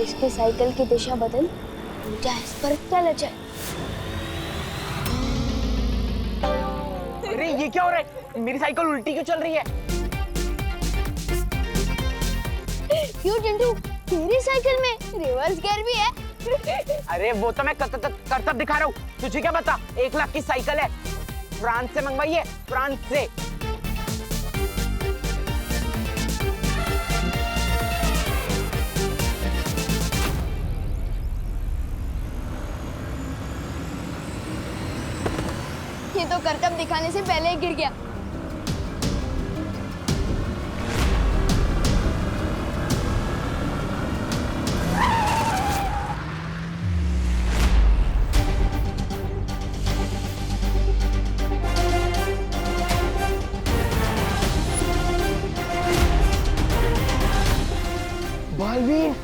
इसके साइकिल की दिशा बदल, उल्टा इस पर चला जाए। अरे ये क्या हो रहा है? मेरी साइकिल उल्टी क्यों चल रही है? क्यों चिंटू, तेरी साइकिल में रिवर्स गियर भी है? अरे वो तो मैं करतब दिखा रहा हूँ। तुझे क्या पता? 1 लाख की साइकिल है, फ्रांस से मंगवाई है, फ्रांस से। ये तो करतब दिखाने से पहले ही गिर गया। बालवीर,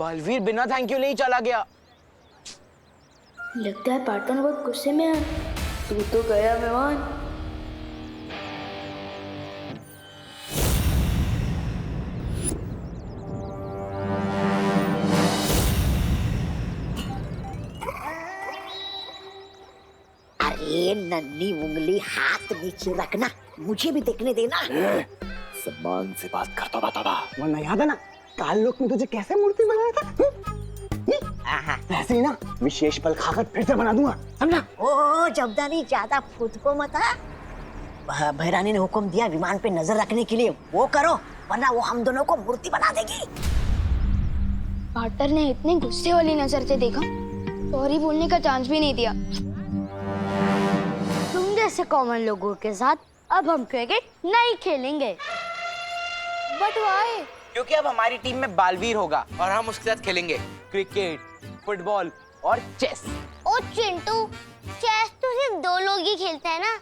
बालवीर बिना थैंक यू ले ही चला गया। लगता है पार्टनर बहुत गुस्से में है। तू तो गया मेहमान। अरे नन्ही उंगली हाथ नीचे रखना, मुझे भी देखने देना। सम्मान से बात करता बताता, वरना याद है ना काल लोक में तुझे कैसे मूर्ति बनाया था? वैसे ही ना विशेष पल खाकर फिर से बना दूंगा, समझा? ओ जबदानी, ज्यादा खुद को मत। भैरानी ने हुक्म दिया विमान पे नजर रखने के लिए, वो करो, वरना वो हम दोनों को मूर्ति बना देगी। पार्टनर ने इतने गुस्से वाली नजर से देखा, सॉरी बोलने का चांस भी नहीं दिया। तुम जैसे कॉमन लोगों के साथ अब हम क्रिकेट नहीं खेलेंगे। But why? क्योंकि अब हमारी टीम में बालवीर होगा और हम उसके साथ खेलेंगे क्रिकेट, फुटबॉल और चेस। ओ चिंटू, चेस तो सिर्फ 2 लोग ही खेलते हैं ना,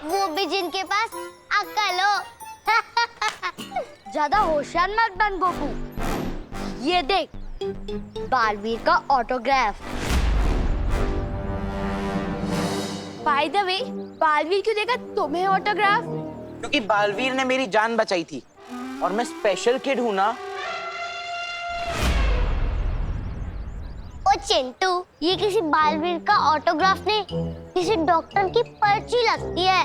वो भी जिनके पास अक्ल हो। ज्यादा होशियार मत बन गोपू। ये देख, बालवीर का autograph. By the way, Baalveer क्यों देगा तुम्हें ऑटोग्राफ? क्योंकि बालवीर ने मेरी जान बचाई थी और मैं स्पेशल किड हूँ ना। ओ चिंटू, ये किसी बालवीर का ऑटोग्राफ नहीं, किसी डॉक्टर की पर्ची लगती है।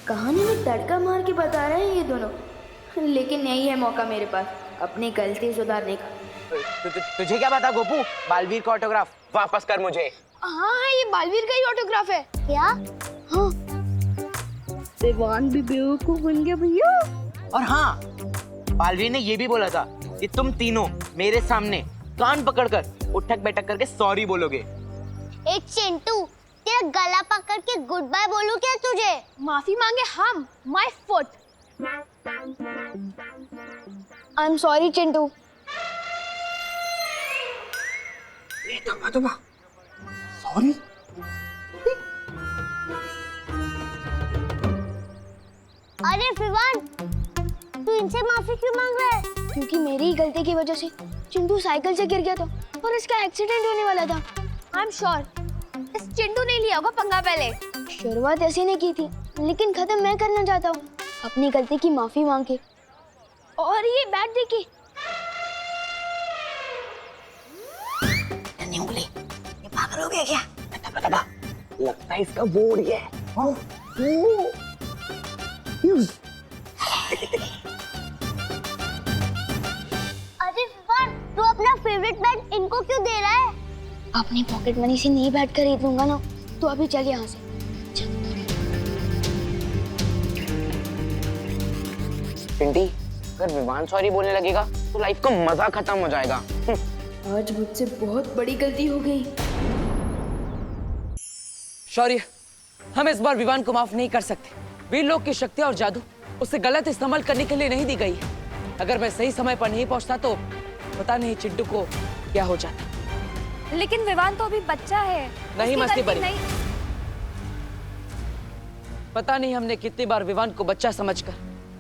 कहानी में तड़का मार के बता रहे हैं ये दोनों, लेकिन यही है मौका मेरे पास अपनी गलती सुधारने का। तुझे क्या पता गोपू? बालवीर का ऑटोग्राफ वापस कर मुझे। हाँ, ये बालवीर का ही ऑटोग्राफ है। क्या? हाँ, विवान भी बेवकूफ बन गया भैया। और हाँ, बालवीर ने ये भी बोला था कि तुम तीनों मेरे सामने कान पकड़कर उठक बैठक करके सॉरी बोलोगे। ए चिंटू, तेरा गला पकड़ के गुड बाय बोलूं क्या तुझे? माफी मांगे हम, my foot. I am sorry Chintu. Sorry? अरे विवान, तू इनसे माफी क्यों मांग रहा है? क्योंकि मेरी ही गलती की वजह से चिंटू साइकिल से गिर गया था और इसका एक्सीडेंट होने वाला था। आई एम श्योर इस चिंटू ने लिया होगा पंगा पहले। शुरुआत ऐसी ने की थी, लेकिन खत्म मैं करना चाहता हूँ अपनी गलती की माफी मांग के। और ये बैट देखिए। नन्ही उंगली, ये पागल हो गया क्या? बता, लगता है इसका बोर्ड ही है। अरे विवान, तू अपना फेवरेट बैट इनको क्यों दे रहा है? अपनी पॉकेट मनी से नहीं बैट खरीद लूंगा ना, तो अभी चल यहाँ से। पिंटी, अगर विमान सॉरी बोलने लगेगा तो लाइफ का मजा खत्म हो जाएगा। आज मुझसे बहुत बड़ी गलती हो गई। शौर्य, हम इस बार विवान को माफ नहीं कर सकते। वीर लोग की शक्ति और जादू उसे गलत इस्तेमाल करने के लिए नहीं दी गई है। अगर मैं सही समय पर नहीं पहुंचता तो पता नहीं चिड्डू को क्या हो जाता। लेकिन विवान तो अभी बच्चा है। नहीं उसकी मस्ती गलती परी। नहीं। पता नहीं हमने कितनी बार विवान को बच्चा समझकर,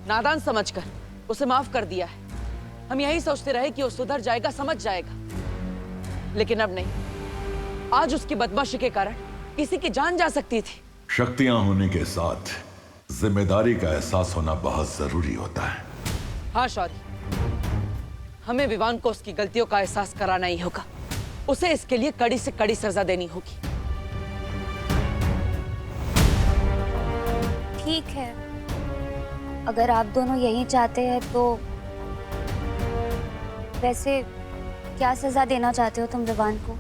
नादान समझकर उसे माफ कर दिया है। हम यही सोचते रहे कि वो सुधर जाएगा, समझ जाएगा, लेकिन अब नहीं। आज उसकी बदमाशी के कारण किसी की जान जा सकती थी। शक्तियां होने के साथ जिम्मेदारी का एहसास होना बहुत जरूरी होता है। हाँ शौरी, हमें विवान को उसकी गलतियों का एहसास कराना ही होगा। उसे इसके लिए कड़ी से कड़ी सजा देनी होगी। ठीक है, अगर आप दोनों यही चाहते हैं तो वैसे क्या सजा देना चाहते हो तुम विवान को?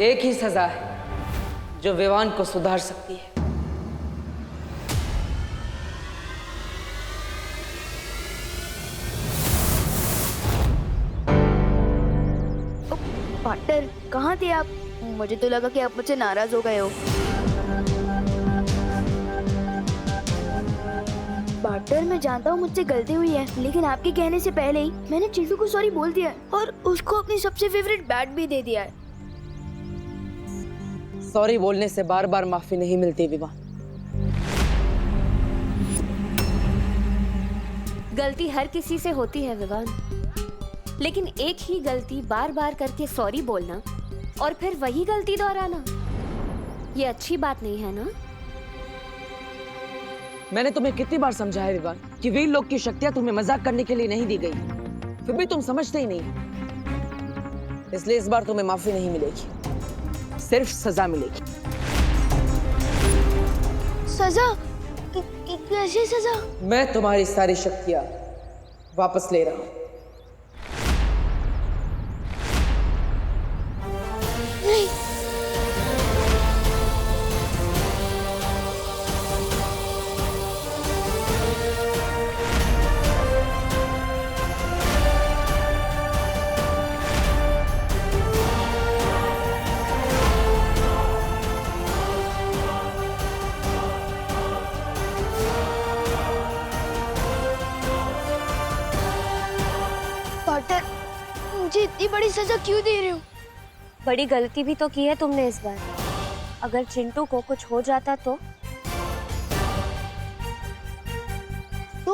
एक ही सजा है जो विवान को सुधार सकती है। पार्टनर, कहाँ थे आप? मुझे तो लगा कि आप मुझसे नाराज हो गए हो। पार्टनर, मैं जानता हूँ मुझसे गलती हुई है, लेकिन आपके कहने से पहले ही मैंने चिंटू को सॉरी बोल दिया है और उसको अपनी सबसे फेवरेट बैट भी दे दिया है। सॉरी बोलने से बार बार माफी नहीं मिलती विवान। गलती हर किसी से होती है विवान, लेकिन एक ही गलती बार बार करके सॉरी बोलना और फिर वही गलती दोहराना, ये अच्छी बात नहीं है ना? मैंने तुम्हें कितनी बार समझाया विवान कि वीर लोग की शक्तियां तुम्हें मजाक करने के लिए नहीं दी गई, फिर भी तुम समझते ही नहीं। इसलिए इस बार तुम्हें माफी नहीं मिलेगी, सिर्फ सजा मिलेगी। सजा? कैसी सजा? मैं तुम्हारी सारी शक्तियां वापस ले रहा हूं। नहीं। पार्टनर, मुझे इतनी बड़ी सजा क्यों दे रहे हो? बड़ी गलती भी तो की है तुमने इस बार। अगर चिंटू को कुछ हो जाता तो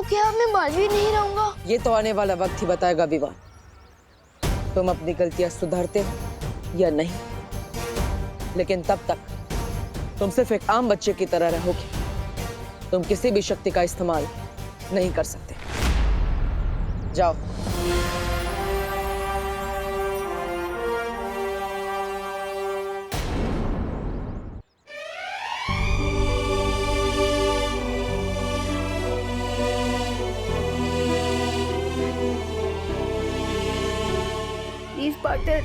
क्या मैं बाज भी नहीं रहूंगा? ये तो आने वाला वक्त ही बताएगा विवान, तुम अपनी गलतियां सुधारते हो या नहीं। लेकिन तब तक तुम सिर्फ एक आम बच्चे की तरह रहोगे। तुम किसी भी शक्ति का इस्तेमाल नहीं कर सकते। जाओ। Please partner.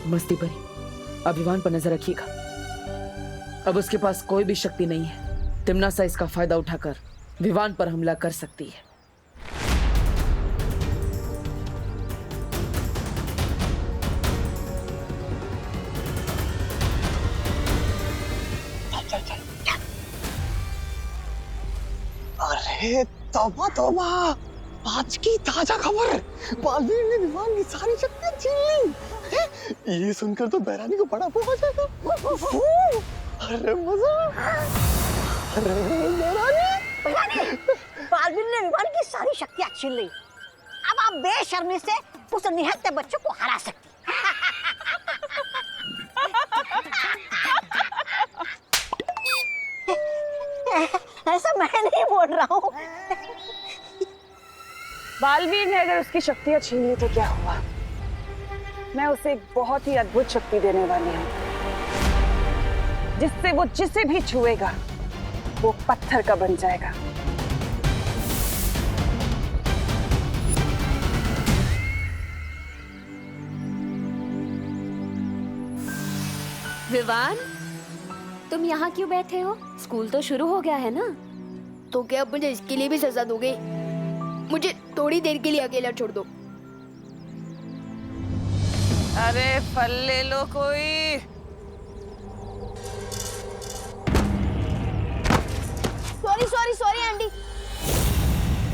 मस्ती परी, अभिमान पर नजर रखिएगा। अब उसके पास कोई भी शक्ति नहीं है। तिम्नासा इसका फायदा उठाकर विवान पर हमला कर सकती है। अरे तौबा तौबा, आज की ताजा खबर, बालवीर ने विवान की सारी शक्तियां छीन ली। हैं? ये सुनकर तो बैरानी को बड़ा वो हो जाएगा। अरे मजा। अरे बैरानी, बालवीर ने विवान की सारी शक्तियां छीन ली। अब आप बेशर्मी से उस निहत्थे बच्चे को हरा सकती। ऐसा मैं नहीं बोल रहा हूँ। बालवीर ने अगर उसकी शक्तियां छीन ली तो क्या हुआ? मैं उसे एक बहुत ही अद्भुत शक्ति देने वाली हूँ, जिससे वो जिसे भी छुएगा वो पत्थर का बन जाएगा। विवान, तुम यहाँ क्यों बैठे हो? स्कूल तो शुरू हो गया है ना? तो क्या आप मुझे इसके लिए भी सजा दोगे? मुझे थोड़ी देर के लिए अकेला छोड़ दो। अरे फल ले लो कोई। सॉरी सॉरी सॉरी आंटी,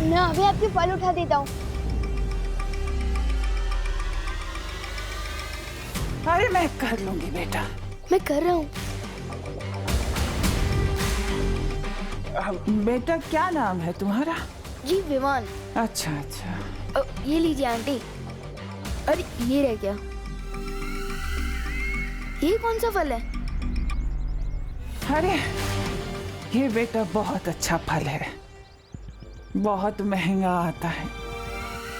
मैं अभी आपकी फल उठा देता हूँ। अरे मैं कर लूंगी बेटा। मैं कर रहा हूँ। बेटा क्या नाम है तुम्हारा? जी विवान। अच्छा अच्छा। ये लीजिए आंटी। अरे ये रह गया। ये कौन सा फल है? अरे ये बेटा बहुत अच्छा फल है, बहुत महंगा आता है,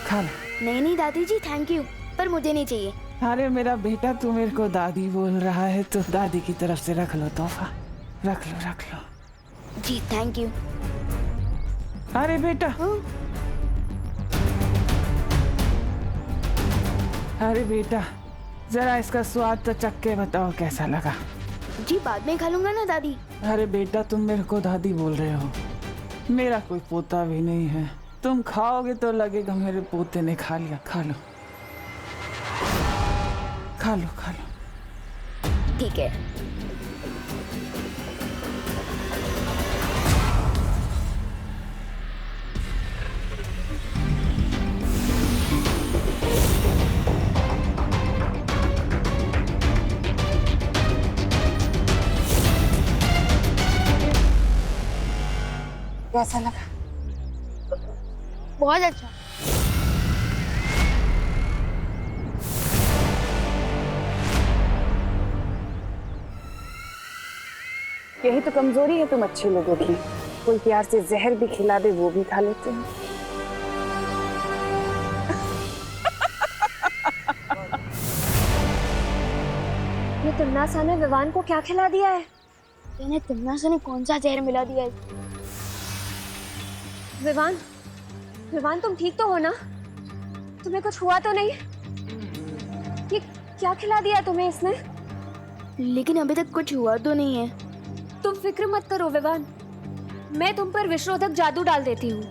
खा लो। नहीं नहीं दादी जी थैंक यू, पर मुझे नहीं चाहिए। अरे मेरा बेटा तू मेरे को दादी बोल रहा है तो दादी की तरफ से रख लो तोहफा, रख लो रख लो। जी थैंक यू। अरे बेटा अरे बेटा जरा इसका स्वाद तो चख के बताओ कैसा लगा। जी बाद में खा लूंगा ना दादी। अरे बेटा तुम मेरे को दादी बोल रहे हो, मेरा कोई पोता भी नहीं है, तुम खाओगे तो लगेगा मेरे पोते ने खा लिया। खा लो खा लो खा लो। ठीक है। कैसा लगा? बहुत अच्छा। यही तो कमजोरी है तुम अच्छे लोगों की, कोई प्यार से जहर भी खिला दे वो भी खा लेते हैं। ये तिम्नासा ने विवान को क्या खिला दिया है? यानी तिम्नासा ने कौन सा जहर मिला दिया है? विवान, विवान तुम ठीक तो हो ना? तुम्हें कुछ हुआ तो नहीं? ये क्या खिला दिया तुम्हें इसने? लेकिन अभी तक कुछ हुआ तो नहीं है। तुम फिक्र मत करो विवान, मैं तुम पर विषरोधक जादू डाल देती हूँ,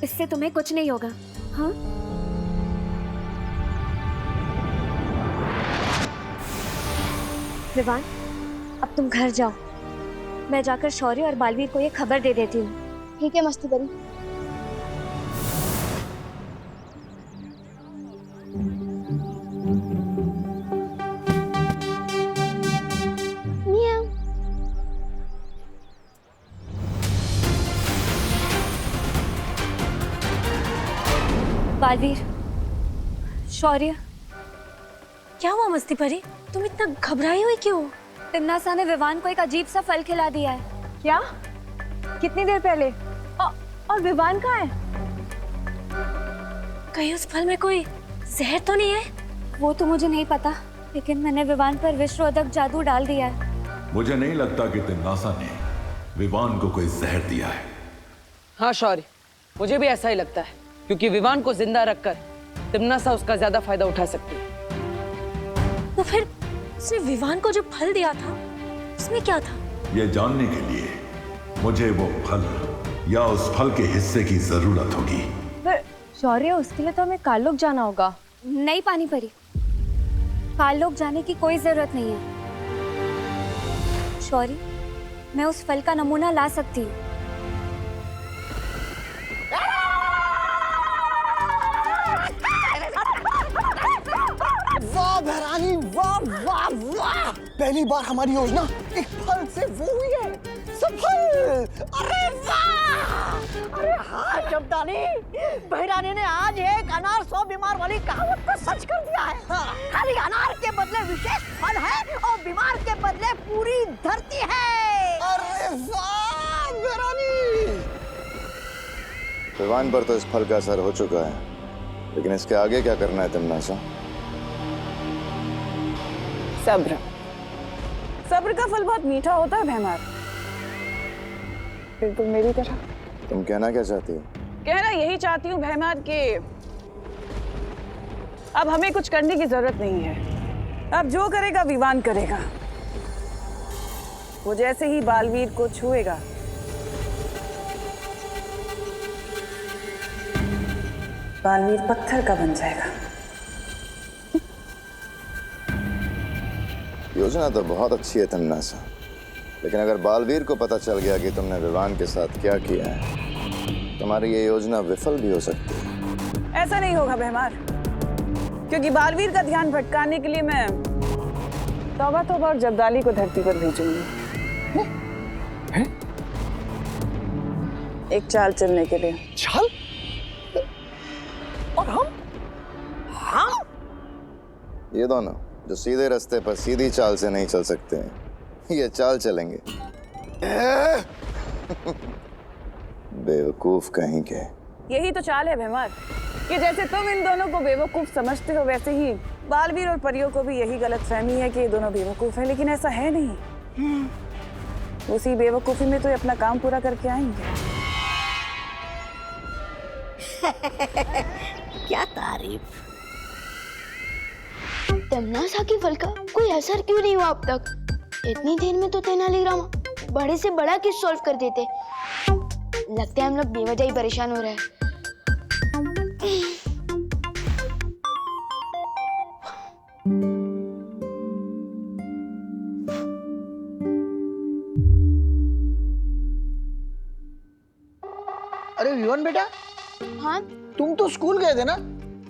इससे तुम्हें कुछ नहीं होगा। हाँ विवान, अब तुम घर जाओ, मैं जाकर शौर्य और बालवीर को ये खबर दे देती हूँ। ठीक है मस्ती करी। मियाऊ। बालवीर, शौर्य, क्या हुआ मस्ती परी? तुम इतना घबराई हुई क्यों? तिम्नासा ने विवान को एक अजीब सा फल खिला दिया है। क्या? कितनी देर पहले? और विवान कहाँ है? कहीं उस फल में कोई जहर तो नहीं है? वो तो मुझे नहीं पता, लेकिन मैंने विवान पर विषरोधक जादू डाल दिया है। मुझे नहीं लगता कि तिम्नासा ने विवान को कोई जहर दिया है। हाँ शौर्य, मुझे भी ऐसा ही लगता है, क्योंकि विवान को जिंदा रखकर तिम्नासा उसका ज्यादा फायदा उठा सकती है। तो फिर उसने विवान को जो फल दिया था उसमें क्या था? यह जानने के लिए मुझे वो फल या उस फल के हिस्से की जरूरत होगी। शौर्य, उसके लिए तो हमें कालोक जाना होगा। नहीं पानी परी, कालोक जाने की कोई जरूरत नहीं है। शौर्य, मैं उस फल का नमूना ला सकती हूँ। वाह भैरानी, वाह वाह वाह, पहली बार हमारी योजना एक फल से वो हुई है सफल। अरे वाह! अरे हाँ चमटानी, बहरानी ने आज एक अनार 100 बीमार वाली कहावत को सच कर दिया है। खाली अनार के बदले विशेष फल है और बीमार के बदले पूरी धरती है। अरे वाह भैरानी! विवान पर तो इस फल का असर हो चुका है, लेकिन इसके आगे क्या करना है तिम्नासा? सब्र। सब्र का फल बहुत मीठा होता है भैमार, बिल्कुल मेरी तरह। तुम कहना क्या चाहती हो? कहना यही चाहती हूँ भैमार कि अब हमें कुछ करने की जरूरत नहीं है। अब जो करेगा विवान करेगा। वो जैसे ही बालवीर को छुएगा बालवीर पत्थर का बन जाएगा। योजना तो बहुत अच्छी है तिम्नासा, लेकिन अगर बालवीर को पता चल गया कि तुमने विवान के साथ क्या किया है, तुम्हारी ये योजना विफल भी हो सकती है। ऐसा नहीं होगा बेहमार, क्योंकि बालवीर का ध्यान भटकाने के लिए मैं तौबा तौबा और जब्दाली को धरती पर भेजूंगी। एक चाल चलने के लिए। चाल? और हम ये दोनों जो सीधे रास्ते पर सीधी चाल से नहीं चल सकते हैं, ये चाल चलेंगे। बेवकूफ कहीं के। यही तो चाल है बेहमार, कि जैसे तुम इन दोनों को बेवकूफ समझते हो, वैसे ही बालवीर और परियों को भी यही गलतफहमी है कि ये दोनों बेवकूफ हैं, लेकिन ऐसा है नहीं। उसी बेवकूफी में तो ये अपना काम पूरा करके आएंगे। क्या तारीफ। तमन्ना की फल का कोई असर क्यों नहीं हुआ अब तक? इतनी देर में तो तेनालीराम बड़े से बड़ा केस सॉल्व कर देते। लगता है हम लोग बेवजह ही परेशान हो रहे हैं। अरे विवान बेटा, हाँ तुम तो स्कूल गए थे ना,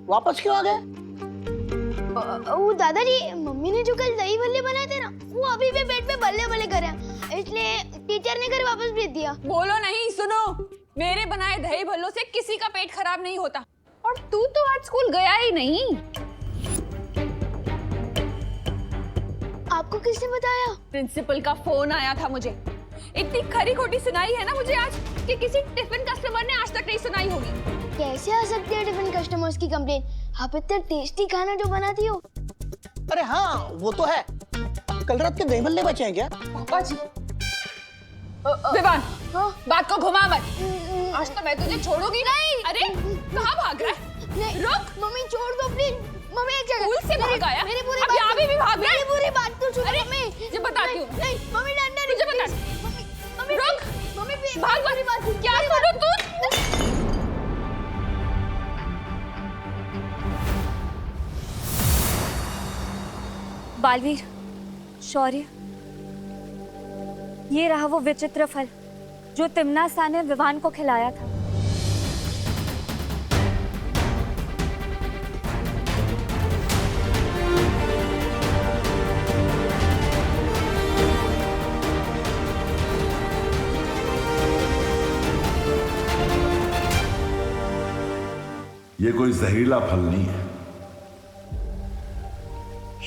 वापस क्यों आ गए? वो दादाजी, मम्मी ने जो कल दही भल्ले बनाए थे ना, वो अभी भी पेट पे बल्ले बल्ले कर रहे हैं, इसलिए टीचर ने घर वापस भेज दिया। बोलो नहीं, सुनो, मेरे बनाए दही भल्लों से किसी का पेट खराब नहीं होता। और तू तो आज स्कूल गया ही नहीं। आपको किसने बताया? प्रिंसिपल का फोन आया था मुझे। इतनी खरी खोटी सुनाई है ना मुझे आज कि किसी टिफिन कस्टमर ने आज तक नहीं सुनाई होगी। कैसे आ सकती है टिफिन कस्टमर्स की कंप्लेन? आप इतना टेस्टी खाना जो बनाती हो। अरे हाँ, वो तो है। कल रात के दही भल्ले बचे हैं क्या? पापा जी। विवान, बात को घुमा मत। आज तो मैं तुझे छोड़ूंगी नहीं। अरे कहाँ भाग रहा है? नहीं, रुक। मम्मी छोड़ दो प्लीज। मम्मी एक जगह। स्कूल से भाग आया? मेरी पूरी अब बात यहाँ भी भाग रहा है? मेरी पूरी बात तो सुनो अरे, मम्मी। ये बताती हूँ। नहीं, मम्मी डंडा नहीं। तुझे बता। मम्मी, मम्मी रुक। मम्मी भाग मेरी बात सुन। क्या सुनो तू? बालवीर, शौर्य, ये रहा वो विचित्र फल जो तिम्नासा ने विवान को खिलाया था। ये कोई जहरीला फल नहीं है।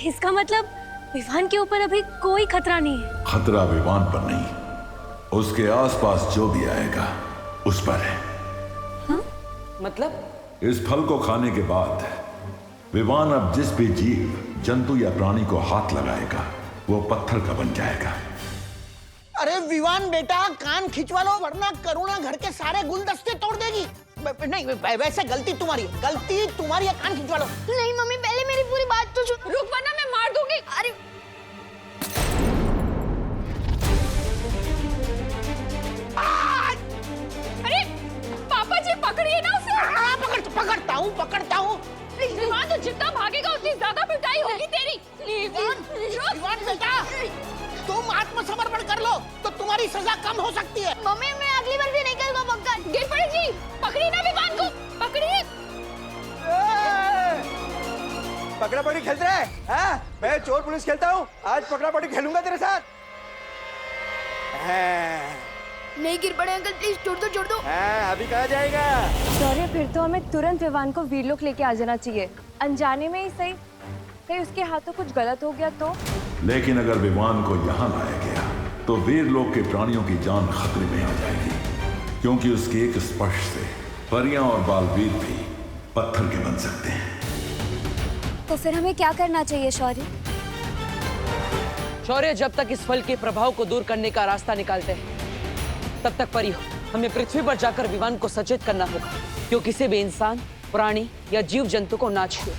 इसका मतलब विवान के ऊपर अभी कोई खतरा नहीं है। खतरा विवान पर नहीं, उसके आसपास जो भी आएगा उस पर है। मतलब इस फल को खाने के बाद विवान अब जिस भी जीव, जंतु या प्राणी को हाथ लगाएगा वो पत्थर का बन जाएगा। अरे विवान बेटा, कान खिंचवा लो वरना करुणा घर के सारे गुलदस्ते तोड़ देगी। नहीं, वैसे गलती तुम्हारी है, कान खिंचवा लो। नहीं मम्मी, पहले मेरी पूरी बात तो सुन। रुक वरना मैं मार दूंगी। अरे अरे पापा जी, पकड़िए ना उसे। पकड़ता हूँ। विवान तो जितना भागेगा उतनी ज्यादा पिटाई होगी तेरी। विवान बेटा, तुम आत्मसमर्पण कर लो तो तुम्हारी सजा कम हो सकती है। मम्मी, मैं अगली बार भी नहीं करूँगा पक्का। गिर पड़ेगी। पकड़िए ना विवान को, पकड़िए। पकड़ा पकड़ी खेलते रहे? हाँ? मैं चोर पुलिस खेलता हूँ, आज पकड़ा पकड़ी खेलूंगा तेरे साथ। नहीं गिर पड़े अंकल, प्लीज छोड़ दो। अभी कहाँ जाएगा? शौर्य, फिर तो हमें तुरंत विवान को वीरलोक लेके आ जाना चाहिए। अनजाने में ही सही, कहीं उसके हाथों कुछ गलत हो गया तो। लेकिन अगर विवान को यहाँ लाया गया तो वीरलोक के प्राणियों की जान खतरे में आ जाएगी, क्योंकि उसके एक स्पर्श से परियां और बालवीर भी पत्थर के बन सकते हैं। तो फिर हमें क्या करना चाहिए शौर्य? शौर्य, जब तक इस फल के प्रभाव को दूर करने का रास्ता निकालते हैं, तब तक परियो हमें पृथ्वी पर जाकर विवान को सचेत करना होगा, क्योंकि किसी भी इंसान, प्राणी या जीव जंतु को ना छुए।